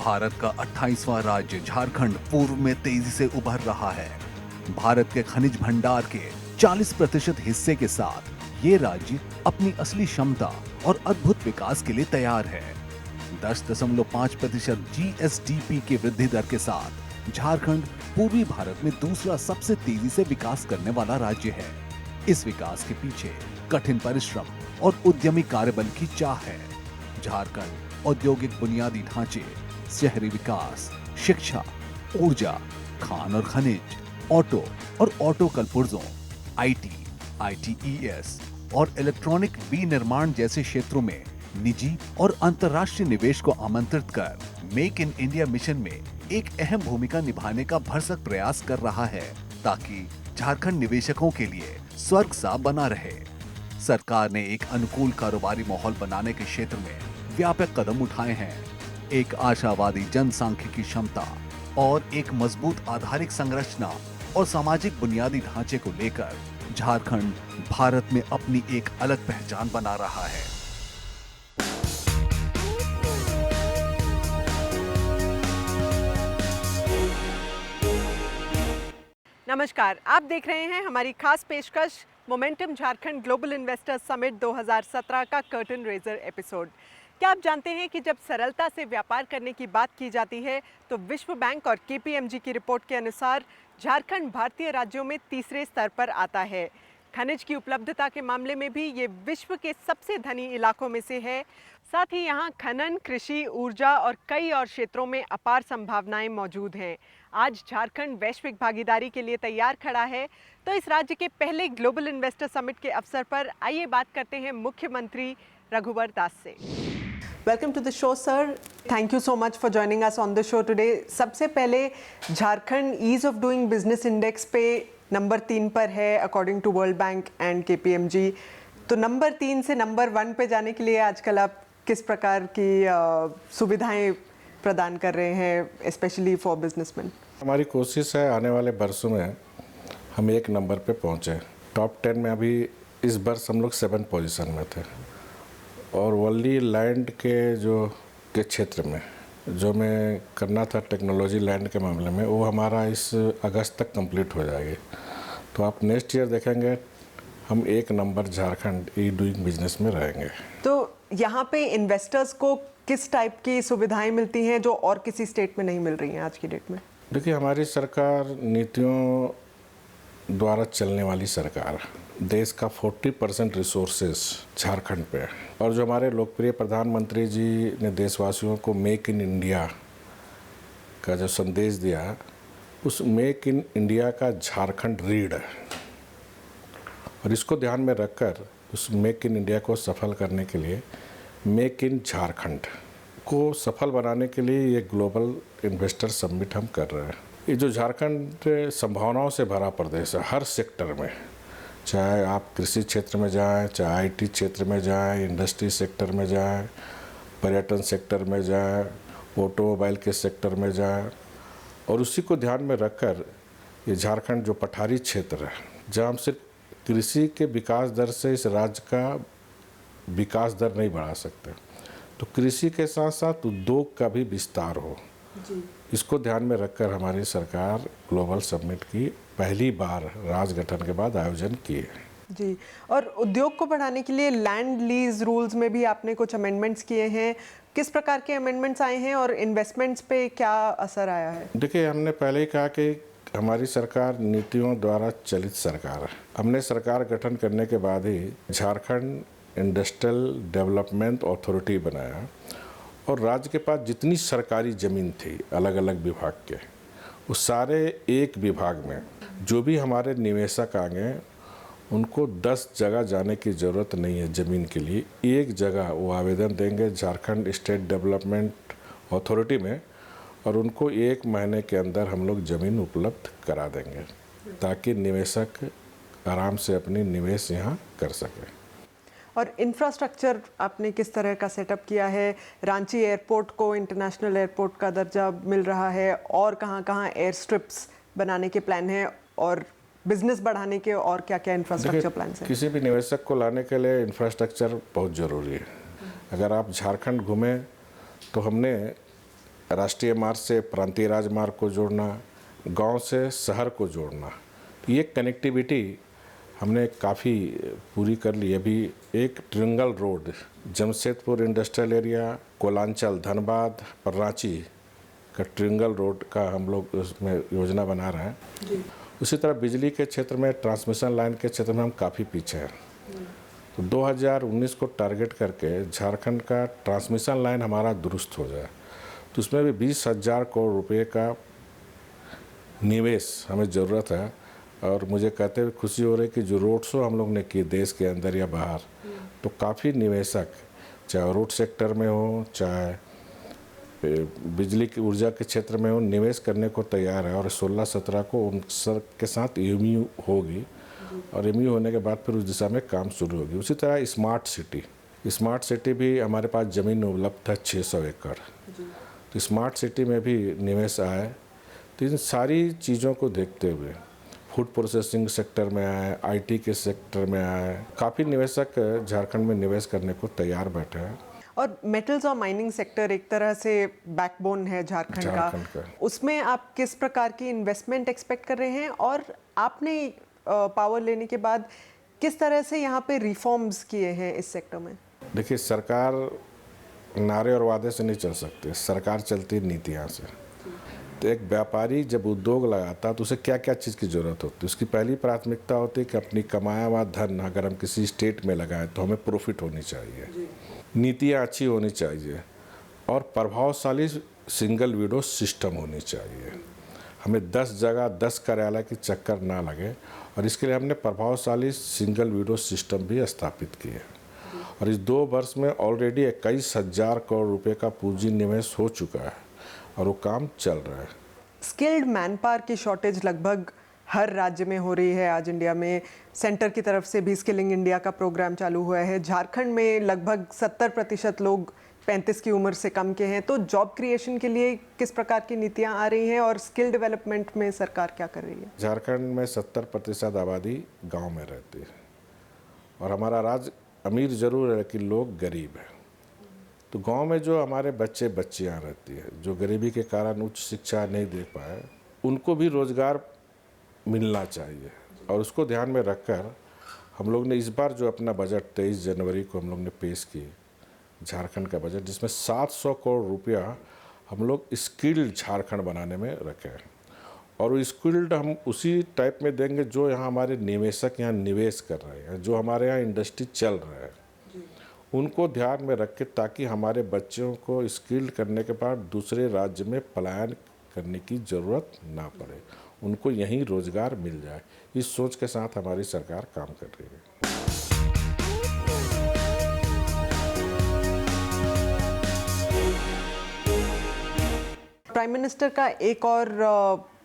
भारत का 28वां राज्य झारखंड पूर्व में तेजी से उभर रहा है। भारत के खनिज भंडार के 40% हिस्से के साथ ये राज्य अपनी असली क्षमता और अद्भुत विकास के लिए तैयार है। 10.5% GSDP की वृद्धि दर के साथ झारखंड पूर्वी भारत में दूसरा सबसे तेजी से विकास करने वाला राज्य है। इस विकास के पीछे कठिन परिश्रम और उद्यमी कार्यबल की चाह है। झारखंड औद्योगिक बुनियादी ढांचे, शहरी विकास, शिक्षा, ऊर्जा, खान और खनिज, ऑटो और ऑटो कलपुर्जों, IT, ITES और इलेक्ट्रॉनिक विनिर्माण जैसे क्षेत्रों में निजी और अंतर्राष्ट्रीय निवेश को आमंत्रित कर मेक इन इंडिया मिशन में एक अहम भूमिका निभाने का भरसक प्रयास कर रहा है, ताकि झारखंड निवेशकों के लिए स्वर्ग सा बना रहे। सरकार ने एक अनुकूल कारोबारी माहौल बनाने के क्षेत्र में व्यापक कदम उठाए हैं। एक आशावादी जनसांख्यिकी क्षमता और एक मजबूत आधारिक संरचना और सामाजिक बुनियादी ढांचे को लेकर झारखंड भारत में अपनी एक अलग पहचान बना रहा है। नमस्कार, आप देख रहे हैं हमारी खास पेशकश momentum Jharkhand global investors summit 2017 का कर्टन रेजर एपिसोड। क्या आप जानते हैं कि जब सरलता से व्यापार करने की बात की जाती है तो विश्व बैंक और KPMG की रिपोर्ट के अनुसार झारखंड भारतीय राज्यों में तीसरे स्तर पर आता है। खनिज की उपलब्धता के मामले में भी ये विश्व के सबसे धनी इलाकों में से है। साथ ही यहाँ खनन, कृषि, ऊर्जा और कई और क्षेत्रों में अपार संभावनाएं मौजूद हैं। आज झारखंड वैश्विक भागीदारी के लिए तैयार खड़ा है। तो इस राज्य के पहले ग्लोबल इन्वेस्टर समिट के अवसर पर आइए बात करते हैं मुख्यमंत्री रघुवर दास से। Welcome to the show sir, thank you so much for joining us on the show today. सबसे पहले Jharkhand ease of doing business index पे नंबर 3 पर है according to world bank and KPMG। तो नंबर 3 से नंबर 1 पे जाने के लिए आजकल आप किस प्रकार की सुविधाएं प्रदान कर रहे हैं, स्पेशली फॉर बिजनेसमैन? हमारी कोशिश है आने वाले वर्षों में हम 1 नंबर पे पहुँचे। टॉप 10 में अभी इस वर्ष हम लोग 7 पोजीशन में थे, और वर्ली लैंड के क्षेत्र में जो मैं करना था टेक्नोलॉजी लैंड के मामले में, वो हमारा इस अगस्त तक कंप्लीट हो जाएगी। तो आप नेक्स्ट ईयर देखेंगे हम 1 नंबर झारखंड ई डूइंग बिजनेस में रहेंगे। तो यहाँ पे इन्वेस्टर्स को किस टाइप की सुविधाएं मिलती हैं जो और किसी स्टेट में नहीं मिल रही हैं आज की डेट में? देखिए, हमारी सरकार नीतियों द्वारा चलने वाली सरकार, देश का 40% रिसोर्सेज झारखंड पे है। और जो हमारे लोकप्रिय प्रधानमंत्री जी ने देशवासियों को मेक इन इंडिया का जो संदेश दिया, उस मेक इन इंडिया का झारखंड रीढ़ है। और इसको ध्यान में रखकर उस मेक इन इंडिया को सफल करने के लिए मेक इन झारखंड को सफल बनाने के लिए ये ग्लोबल इन्वेस्टर समिट हम कर रहे हैं। ये जो झारखंड संभावनाओं से भरा प्रदेश है, हर सेक्टर में, चाहे आप कृषि क्षेत्र में जाएं, चाहे IT क्षेत्र में जाएं, इंडस्ट्री सेक्टर में जाएं, पर्यटन सेक्टर में जाएं, ऑटोमोबाइल के सेक्टर में जाएं, और उसी को ध्यान में रखकर ये झारखंड जो पठारी क्षेत्र है, जहाँ हम सिर्फ कृषि के विकास दर से इस राज्य का विकास दर नहीं बढ़ा सकते, तो कृषि के साथ साथ उद्योग का भी विस्तार हो जी। इसको ध्यान में रखकर हमारी सरकार ग्लोबल समिट की पहली बार राज्य गठन के बाद आयोजन किए जी। और उद्योग को बढ़ाने के लिए लैंड लीज रूल्स में भी आपने कुछ अमेंडमेंट्स किए हैं। किस प्रकार के अमेंडमेंट्स आए हैं और इन्वेस्टमेंट्स पे क्या असर आया है? देखिए, हमने पहले ही कहा कि हमारी सरकार नीतियों द्वारा चलित सरकार है। हमने सरकार गठन करने के बाद ही झारखंड इंडस्ट्रियल डेवलपमेंट अथॉरिटी बनाया, और राज्य के पास जितनी सरकारी ज़मीन थी अलग अलग विभाग के, उस सारे एक विभाग में जो भी हमारे निवेशक आएंगे उनको 10 जगह जाने की ज़रूरत नहीं है ज़मीन के लिए। एक जगह वो आवेदन देंगे झारखंड स्टेट डेवलपमेंट अथॉरिटी में, और उनको 1 महीने के अंदर हम लोग ज़मीन उपलब्ध करा देंगे, ताकि निवेशक आराम से अपनी निवेश यहाँ कर सकें। और इंफ्रास्ट्रक्चर आपने किस तरह का सेटअप किया है? रांची एयरपोर्ट को इंटरनेशनल एयरपोर्ट का दर्जा मिल रहा है, और कहाँ कहाँ एयर स्ट्रिप्स बनाने के प्लान हैं, और बिजनेस बढ़ाने के और क्या क्या इंफ्रास्ट्रक्चर प्लान हैं? किसी भी निवेशक को लाने के लिए इंफ्रास्ट्रक्चर बहुत ज़रूरी है। अगर आप झारखंड घूमें तो हमने राष्ट्रीय मार्ग से प्रांतीय राजमार्ग को जोड़ना, गांव से शहर को जोड़ना, ये कनेक्टिविटी हमने काफ़ी पूरी कर ली। अभी एक triangle road Jamshedpur industrial area, Kolanchal, Dhanbad और रांची का ट्रिंगल रोड का हम लोग उसमें योजना बना रहे हैं। उसी तरह बिजली के क्षेत्र में, ट्रांसमिशन लाइन के क्षेत्र में हम काफ़ी पीछे हैं। तो 2019 को टारगेट करके झारखंड का ट्रांसमिशन लाइन हमारा दुरुस्त हो जाए, तो उसमें भी 20,000 करोड़ रुपए का निवेश हमें ज़रूरत है। और मुझे कहते हुए खुशी हो रही है कि जो रोड शो हम लोग ने किए देश के अंदर या बाहर, तो काफ़ी निवेशक, चाहे रोड सेक्टर में हो, चाहे बिजली की ऊर्जा के क्षेत्र में हो, निवेश करने को तैयार है। और 16-17 को उन सर के साथ एमयू होगी, और एमयू होने के बाद फिर उस दिशा में काम शुरू होगी। उसी तरह स्मार्ट सिटी भी हमारे पास ज़मीन उपलब्ध है 600 एकड़, तो स्मार्ट सिटी में भी निवेश आए। तो इन सारी चीज़ों को देखते हुए फूड प्रोसेसिंग सेक्टर में आए, आईटी के सेक्टर में आए, काफ़ी निवेशक झारखंड में निवेश करने को तैयार बैठे हैं। और मेटल्स और माइनिंग सेक्टर एक तरह से बैकबोन है झारखंड का, उसमें आप किस प्रकार की इन्वेस्टमेंट एक्सपेक्ट कर रहे हैं, और आपने पावर लेने के बाद किस तरह से यहाँ पे रिफॉर्म्स किए हैं इस सेक्टर में? देखिए, सरकार नारे और वादे से नहीं चल सकती, सरकार चलती नीतियाँ से। तो एक व्यापारी जब उद्योग लगाता है तो उसे क्या क्या चीज़ की ज़रूरत होती है? उसकी पहली प्राथमिकता होती है कि अपनी कमाया हुआ धन अगर हम किसी स्टेट में लगाएं तो हमें प्रॉफिट होनी चाहिए, नीतियाँ अच्छी होनी चाहिए, और प्रभावशाली सिंगल विंडो सिस्टम होनी चाहिए। हमें 10 जगह 10 कार्यालय की चक्कर ना लगे, और इसके लिए हमने प्रभावशाली सिंगल विंडो सिस्टम भी स्थापित किए। और इस 2 वर्ष में ऑलरेडी 21,000 करोड़ रुपए का पूंजी निवेश हो चुका है, और वो काम चल रहा है। स्किल्ड मैन पावर की शॉर्टेज लगभग हर राज्य में हो रही है। आज इंडिया में सेंटर की तरफ से भी स्किलिंग इंडिया का प्रोग्राम चालू हुआ है। झारखंड में लगभग 70% लोग 35 की उम्र से कम के हैं। तो जॉब क्रिएशन के लिए किस प्रकार की नीतियां आ रही हैं, और स्किल डेवलपमेंट में सरकार क्या कर रही है? झारखंड में 70% आबादी गांव में रहती है, और हमारा राज्य अमीर जरूर है लेकिन लोग गरीब हैं। तो गांव में जो हमारे बच्चे बच्चियां रहती है, जो गरीबी के कारण उच्च शिक्षा नहीं दे पाए, उनको भी रोजगार मिलना चाहिए। और उसको ध्यान में रखकर हम लोग ने इस बार जो अपना बजट 23 जनवरी को हम लोग ने पेश की, झारखंड का बजट, जिसमें 700 करोड़ रुपया हम लोग स्किल्ड झारखंड बनाने में रखे हैं। और वो स्किल्ड हम उसी टाइप में देंगे जो यहाँ हमारे निवेशक यहाँ निवेश कर रहे हैं, जो हमारे यहाँ इंडस्ट्री चल रहा है, उनको ध्यान में रख के, ताकि हमारे बच्चों को स्किल्ड करने के बाद दूसरे राज्य में पलायन करने की ज़रूरत ना पड़े, उनको यहीं रोजगार मिल जाए। इस सोच के साथ हमारी सरकार काम कर रही है। प्राइम मिनिस्टर का एक और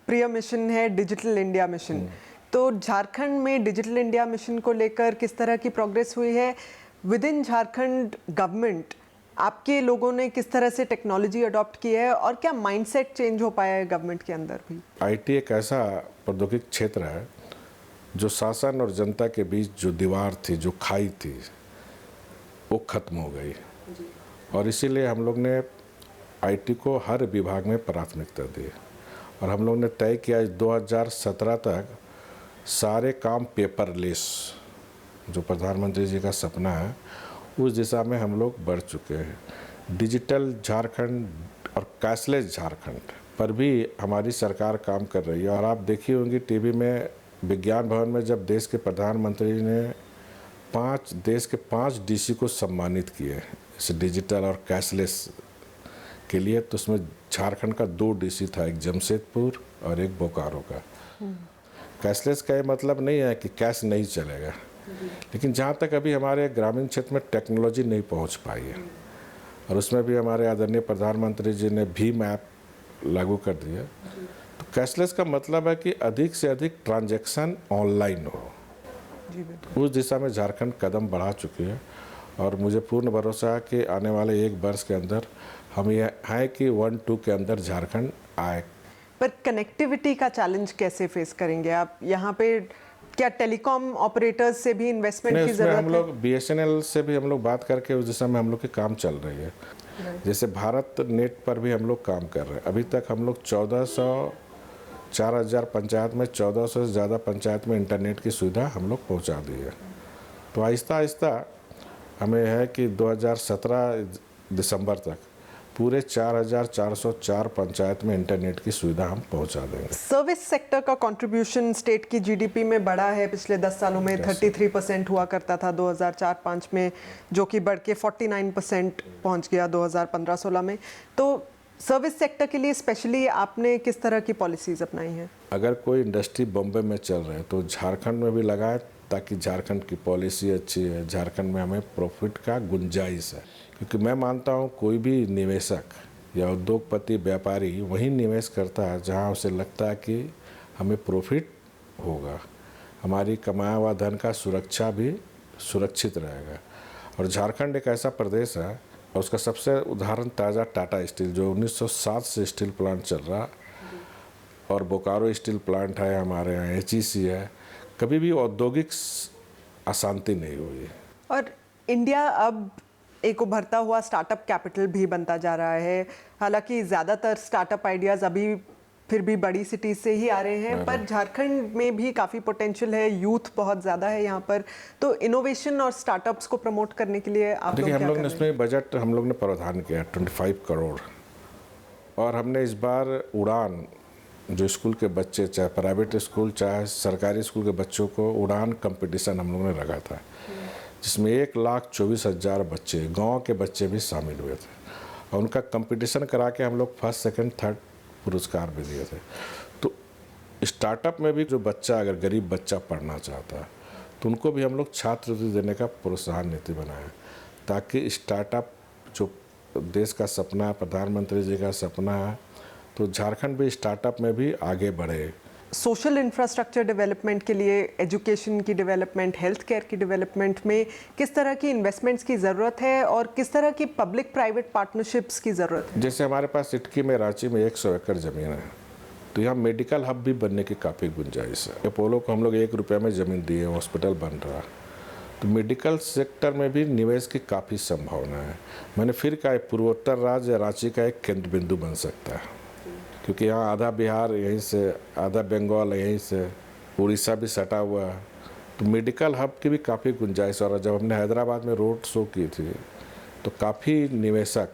प्रिय मिशन है डिजिटल इंडिया मिशन। तो झारखंड में डिजिटल इंडिया मिशन को लेकर किस तरह की प्रोग्रेस हुई है? विद इन झारखंड गवर्नमेंट आपके लोगों ने किस तरह से टेक्नोलॉजी अडॉप्ट की है, और क्या माइंडसेट चेंज हो पाया है गवर्नमेंट के अंदर भी? आईटी एक ऐसा प्रौद्योगिक क्षेत्र है जो शासन और जनता के बीच जो दीवार थी, जो खाई थी, वो खत्म हो गई। और इसीलिए हम लोग ने आईटी को हर विभाग में प्राथमिकता दी, और हम लोग ने तय किया 2017 तक सारे काम पेपरलेस, जो प्रधानमंत्री जी का सपना है, उस दिशा में हम लोग बढ़ चुके हैं। डिजिटल झारखंड और कैशलेस झारखंड पर भी हमारी सरकार काम कर रही है। और आप देखी होंगी टीवी में, विज्ञान भवन में जब देश के प्रधानमंत्री ने देश के 5 डीसी को सम्मानित किए इस डिजिटल और कैशलेस के लिए, तो उसमें झारखंड का 2 डीसी था, एक जमशेदपुर और एक बोकारो का। कैशलेस का ये मतलब नहीं है कि कैश नहीं चलेगा, लेकिन जहाँ तक अभी हमारे ग्रामीण क्षेत्र में टेक्नोलॉजी नहीं पहुँच पाई है, और उसमें भी हमारे आदरणीय प्रधानमंत्री जी ने भीम ऐप लागू कर दिया। तो कैशलेस का मतलब है कि अधिक से अधिक ट्रांजैक्शन ऑनलाइन हो। उस दिशा में झारखंड कदम बढ़ा चुकी है, और मुझे पूर्ण भरोसा है कि आने वाले 1 वर्ष के अंदर हम ये हैं कि 1-2 के अंदर झारखंड आए। पर कनेक्टिविटी का चैलेंज कैसे फेस करेंगे आप? यहाँ पे क्या टेलीकॉम ऑपरेटर्स से भी इन्वेस्टमेंट की जरूरत है? हम लोग BSNL से भी हम लोग बात करके उस दिशा में हम लोग के काम चल रही है। जैसे भारत नेट पर भी हम लोग काम कर रहे हैं। अभी तक हम लोग 4,000 पंचायत में 1400 से ज़्यादा पंचायत में इंटरनेट की सुविधा हम लोग पहुंचा दी है। तो आहिस्ता आहिस्ता हमें है कि 2017 दिसंबर तक पूरे 4,404 पंचायत में इंटरनेट की सुविधा हम पहुंचा देंगे। सर्विस सेक्टर का कंट्रीब्यूशन स्टेट की जीडीपी में बढ़ा है पिछले 10 सालों में। 33% हुआ करता था 2004-05 में, जो कि बढ़ के 49% पहुंच गया 2015-16 में। तो सर्विस सेक्टर के लिए स्पेशली आपने किस तरह की पॉलिसीज अपनाई हैं? अगर कोई इंडस्ट्री बॉम्बे में चल रहे हैं तो झारखंड में भी लगाए, ताकि झारखंड की पॉलिसी अच्छी है, झारखंड में हमें प्रॉफिट का गुंजाइश है। क्योंकि मैं मानता हूँ कोई भी निवेशक या उद्योगपति व्यापारी वहीं निवेश करता है जहाँ उसे लगता है कि हमें प्रॉफिट होगा, हमारी कमाया हुआ धन का सुरक्षा भी सुरक्षित रहेगा। और झारखंड एक ऐसा प्रदेश है, और उसका सबसे उदाहरण ताज़ा टाटा स्टील, जो 1907 से स्टील प्लांट चल रहा, और बोकारो स्टील प्लांट है हमारे यहाँ, HEC है। कभी भी औद्योगिक अशांति नहीं हुई। और इंडिया अब एक उभरता हुआ स्टार्टअप कैपिटल भी बनता जा रहा है। हालांकि ज़्यादातर स्टार्टअप आइडियाज़ अभी फिर भी बड़ी सिटीज से ही आ रहे हैं, पर झारखंड में भी काफ़ी पोटेंशियल है, यूथ बहुत ज़्यादा है यहाँ पर। तो इनोवेशन और स्टार्टअप्स को प्रमोट करने के लिए आप देखिए, लोग हम लोग क्या ने कर रहे हैं? इसमें बजट हम लोग ने प्रावधान किया 25 करोड़। और हमने इस बार उड़ान, जो स्कूल के बच्चे, चाहे प्राइवेट स्कूल चाहे सरकारी स्कूल के बच्चों को उड़ान कंपटीशन हम लोग ने रखा था, जिसमें 1,24,000 बच्चे, गांव के बच्चे भी शामिल हुए थे। और उनका कंपटीशन करा के हम लोग फर्स्ट सेकंड थर्ड पुरस्कार भी दिए थे। तो स्टार्टअप में भी जो बच्चा, अगर गरीब बच्चा पढ़ना चाहता है तो उनको भी हम लोग छात्रवृत्ति देने का प्रोत्साहन नीति बनाया, ताकि स्टार्टअप जो देश का सपना है, प्रधानमंत्री जी का सपना है, तो झारखंड भी स्टार्टअप में भी आगे बढ़े। सोशल इंफ्रास्ट्रक्चर डेवलपमेंट के लिए, एजुकेशन की डेवलपमेंट, हेल्थ केयर की डेवलपमेंट में किस तरह की इन्वेस्टमेंट्स की ज़रूरत है और किस तरह की पब्लिक प्राइवेट पार्टनरशिप्स की ज़रूरत है? जैसे हमारे पास इटकी में, रांची में 100 एकड़ ज़मीन है, तो यहाँ मेडिकल हब भी बनने की काफ़ी गुंजाइश है। अपोलो को हम लोग 1 रुपये में ज़मीन दिए, हॉस्पिटल बन रहा। तो मेडिकल सेक्टर में भी निवेश की काफ़ी संभावना है। मैंने फिर कहा, पूर्वोत्तर राज्य रांची का एक केंद्र बिंदु बन सकता है, क्योंकि यहाँ आधा बिहार यहीं से, आधा बंगाल यहीं से, उड़ीसा भी सटा हुआ है। तो मेडिकल हब की भी काफ़ी गुंजाइश। और जब हमने हैदराबाद में रोड शो की थी तो काफ़ी निवेशक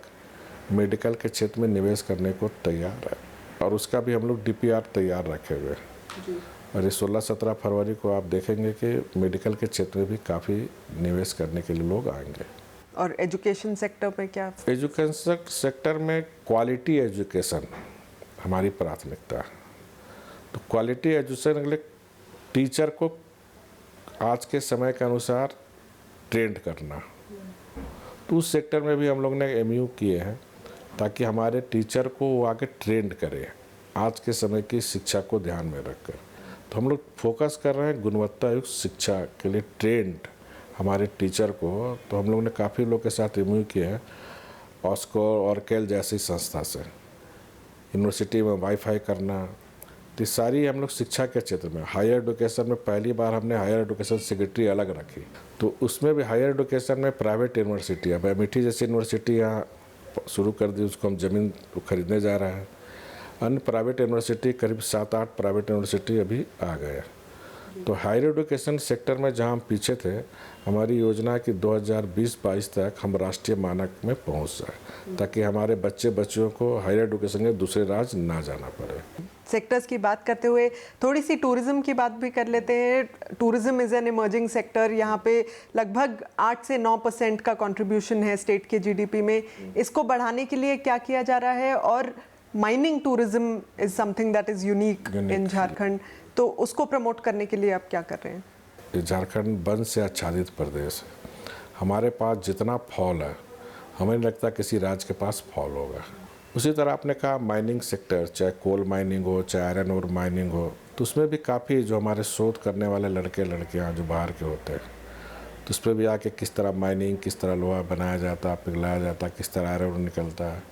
मेडिकल के क्षेत्र में निवेश करने को तैयार है, और उसका भी हम लोग DPR तैयार रखे हुए हैं। और ये 16-17 फरवरी को आप देखेंगे कि मेडिकल के क्षेत्र में भी काफ़ी निवेश करने के लिए लोग आएंगे। और एजुकेशन सेक्टर में क्या? एजुकेशन सेक्टर में क्वालिटी एजुकेशन हमारी प्राथमिकता है। तो क्वालिटी एजुकेशन के लिए टीचर को आज के समय के अनुसार ट्रेंड करना, तो उस सेक्टर में भी हम लोग ने MU किए हैं, ताकि हमारे टीचर को वो आगे ट्रेंड करें आज के समय की शिक्षा को ध्यान में रखकर। तो हम लोग फोकस कर रहे हैं गुणवत्ता युक्त शिक्षा के लिए ट्रेंड हमारे टीचर को। तो हम लोग ने काफ़ी लोग के साथ MU किए हैं, ऑस्को और केल जैसी संस्था से। यूनिवर्सिटी में वाईफाई करना, तो सारी हम लोग शिक्षा के क्षेत्र में। हायर एजुकेशन में पहली बार हमने हायर एजुकेशन सेक्रेटरी अलग रखी, तो उसमें भी हायर एजुकेशन में प्राइवेट यूनिवर्सिटी, अब अमेठी जैसी यूनिवर्सिटी यहाँ शुरू कर दी, उसको हम ज़मीन खरीदने जा रहे हैं। अन्य प्राइवेट यूनिवर्सिटी, करीब 7-8 प्राइवेट यूनिवर्सिटी अभी आ गए। तो हायर एजुकेशन सेक्टर में जहाँ हम पीछे थे, हमारी योजना है कि 2020-22 तक हम राष्ट्रीय मानक में पहुँच जाए, ताकि हमारे बच्चों को हायर एजुकेशन के दूसरे राज्य ना जाना पड़े। सेक्टर्स की बात करते हुए थोड़ी सी टूरिज्म की बात भी कर लेते हैं। Tourism is an emerging sector. यहाँ पे लगभग 8 से 9% का कंट्रीब्यूशन है स्टेट के GDP में। इसको बढ़ाने के लिए क्या किया जा रहा है? और mining tourism is something that is unique in Jharkhand, तो उसको प्रमोट करने के लिए आप क्या कर रहे हैं? झारखंड वन से आच्छादित प्रदेश है। हमारे पास जितना फॉल है, हमें नहीं लगता किसी राज्य के पास फॉल होगा। उसी तरह आपने कहा माइनिंग सेक्टर, चाहे कोल माइनिंग हो, चाहे आयरन और माइनिंग हो, तो उसमें भी काफ़ी जो हमारे शोध करने वाले लड़के लड़कियाँ जो बाहर के होते हैं, तो उस पर भी आके किस तरह माइनिंग, किस तरह लोहा बनाया जाता है, पिघलाया जाता है, किस तरह आयरन निकलता है।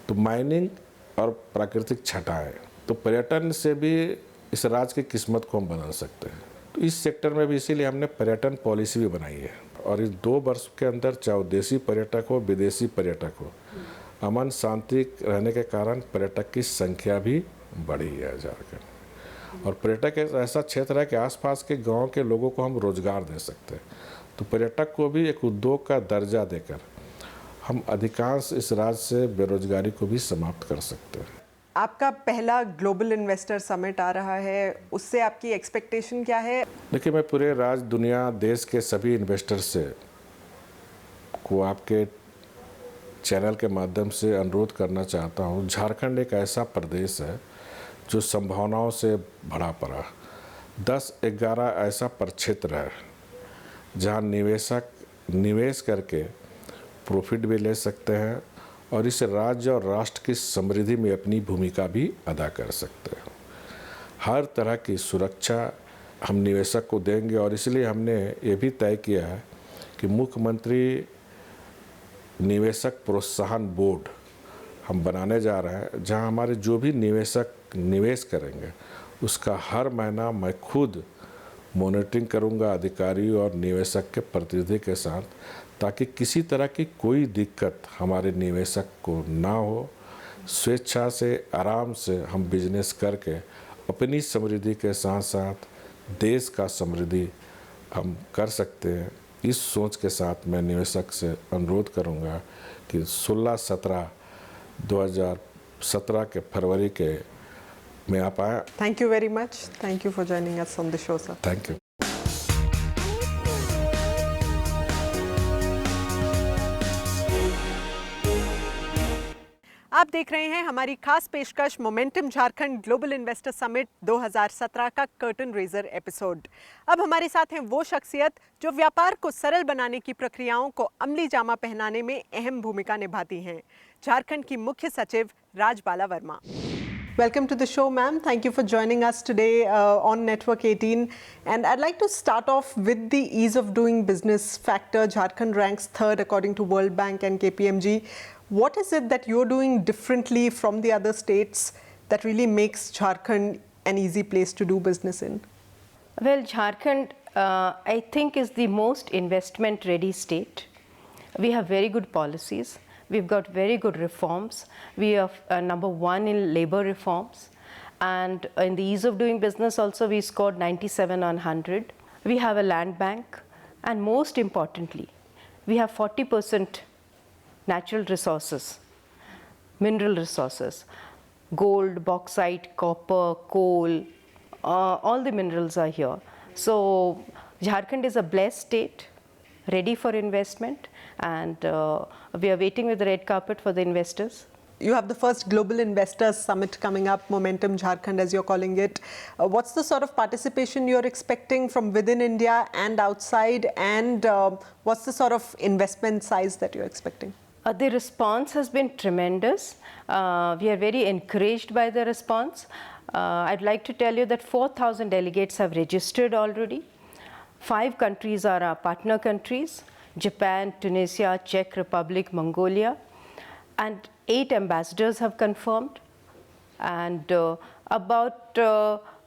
तो माइनिंग और प्राकृतिक छटाएँ, तो पर्यटन से भी इस राज्य की किस्मत को हम बदल सकते हैं। तो इस सेक्टर में भी इसीलिए हमने पर्यटन पॉलिसी भी बनाई है। और इस 2 वर्ष के अंदर, चाहे देशी पर्यटक हो, विदेशी पर्यटक हो, अमन शांति रहने के कारण पर्यटक की संख्या भी बढ़ी है झारखंड। और पर्यटक एक ऐसा क्षेत्र है कि आसपास के गांव के लोगों को हम रोजगार दे सकते हैं। तो पर्यटक को भी एक उद्योग का दर्जा देकर हम अधिकांश इस राज्य से बेरोजगारी को भी समाप्त कर सकते हैं। आपका पहला ग्लोबल इन्वेस्टर समिट आ रहा है, उससे आपकी एक्सपेक्टेशन क्या है? देखिए, मैं पूरे राज्य, दुनिया, देश के सभी इन्वेस्टर से को आपके चैनल के माध्यम से अनुरोध करना चाहता हूँ। झारखंड एक ऐसा प्रदेश है जो संभावनाओं से भरा पड़ा। 10-11 ऐसा प्रक्षेत्र है जहाँ निवेशक निवेश करके प्रॉफिट भी ले सकते हैं और इस राज्य और राष्ट्र की समृद्धि में अपनी भूमिका भी अदा कर सकते हैं। हर तरह की सुरक्षा हम निवेशक को देंगे और इसलिए हमने ये भी तय किया है कि मुख्यमंत्री निवेशक प्रोत्साहन बोर्ड हम बनाने जा रहे हैं, जहां हमारे जो भी निवेशक निवेश करेंगे उसका हर महीना मैं खुद मॉनिटरिंग करूंगा अधिकारी और निवेशक के प्रतिनिधि के साथ, ताकि किसी तरह की कोई दिक्कत हमारे निवेशक को ना हो। स्वेच्छा से, आराम से हम बिजनेस करके अपनी समृद्धि के साथ साथ देश का समृद्धि हम कर सकते हैं। इस सोच के साथ मैं निवेशक से अनुरोध करूंगा कि 2017 के फरवरी के में आप आए। Thank you very much. Thank you for joining us on the show sir. Thank you. आप देख रहे हैं हमारी खास पेशकश momentum Jharkhand global investor summit 2017 का कर्टन रेजर एपिसोड। अब हमारे साथ हैं वो शख्सियत जो व्यापार को सरल बनाने की प्रक्रियाओं को अमली जामा पहनाने में अहम भूमिका निभाती हैं। झारखंड की मुख्य सचिव Rajbala Verma. Welcome to the show, ma'am. Thank you for joining us today on Network 18. And I'd like to start off with the ease of doing business factor. Jharkhand ranks third according to World Bank and KPMG. What is it that you're doing differently from the other states that really makes Jharkhand an easy place to do business in? Well, Jharkhand, I think, is the most investment-ready state. We have very good policies. We've got very good reforms. We are number one in labor reforms. And in the ease of doing business also, we scored 97 on 100. We have a land bank. And most importantly, we have 40% natural resources, mineral resources, gold, bauxite, copper, coal, all the minerals are here. So Jharkhand is a blessed state, ready for investment, and we are waiting with the red carpet for the investors. You have the first Global Investors Summit coming up, Momentum Jharkhand as you're calling it. What's the sort of participation you're expecting from within India and outside, and what's the sort of investment size that you're expecting? The response has been tremendous. We are very encouraged by the response. I'd like to tell you that 4,000 delegates have registered already. 5 countries are our partner countries: Japan, Tunisia, Czech Republic, Mongolia, and 8 ambassadors have confirmed, and about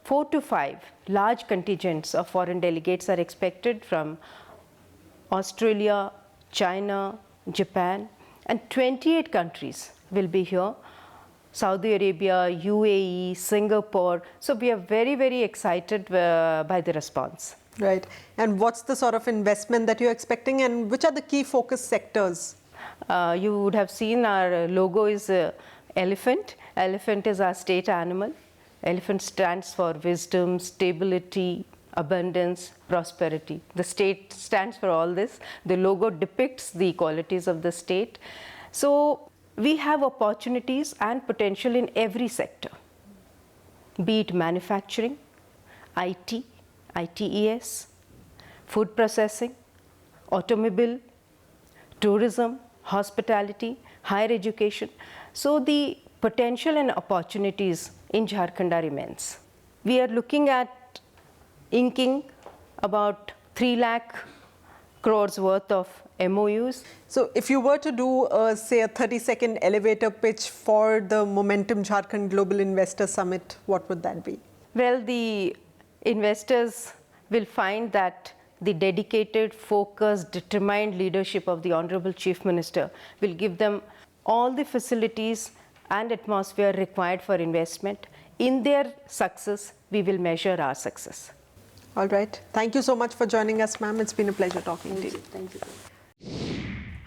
4 to 5 large contingents of foreign delegates are expected from Australia, China, Japan, and 28 countries will be here. Saudi Arabia, UAE, Singapore. So we are very, very excited by the response. Right. And what's the sort of investment that you're expecting, and which are the key focus sectors? You would have seen our logo is elephant. Elephant is our state animal. Elephant stands for wisdom, stability, abundance, prosperity. The state stands for all this. The logo depicts the qualities of the state. So we have opportunities and potential in every sector, be it manufacturing, IT, ITES, food processing, automobile, tourism, hospitality, higher education. So the potential and opportunities in Jharkhand are immense. We are looking at inking about 3 lakh crores worth of MOUs. So if you were to do, say, a 30-second elevator pitch for the Momentum Jharkhand Global Investor Summit, what would that be? Well, the investors will find that the dedicated, focused, determined leadership of the Honorable Chief Minister will give them all the facilities and atmosphere required for investment. In their success, we will measure our success. All right. Thank you so much for joining us, ma'am. It's been a pleasure talking to you. Thank you.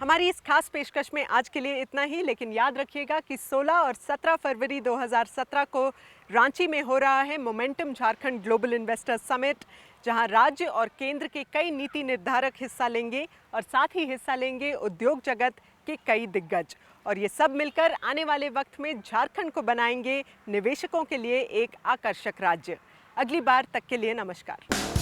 हमारी इस खास पेशकश में आज के लिए इतना ही, लेकिन याद रखिएगा कि 16 और 17 फरवरी 2017 को रांची में हो रहा है momentum Jharkhand global investors summit, जहां राज्य और केंद्र के कई नीति निर्धारक हिस्सा लेंगे और साथ ही हिस्सा लेंगे उद्योग जगत के कई दिग्गज। और ये सब मिलकर आने वाले वक्त में झारखंड को बनाएंगे निवेशकों के लिए एक आकर्षक राज्य। अगली बार तक के लिए नमस्कार।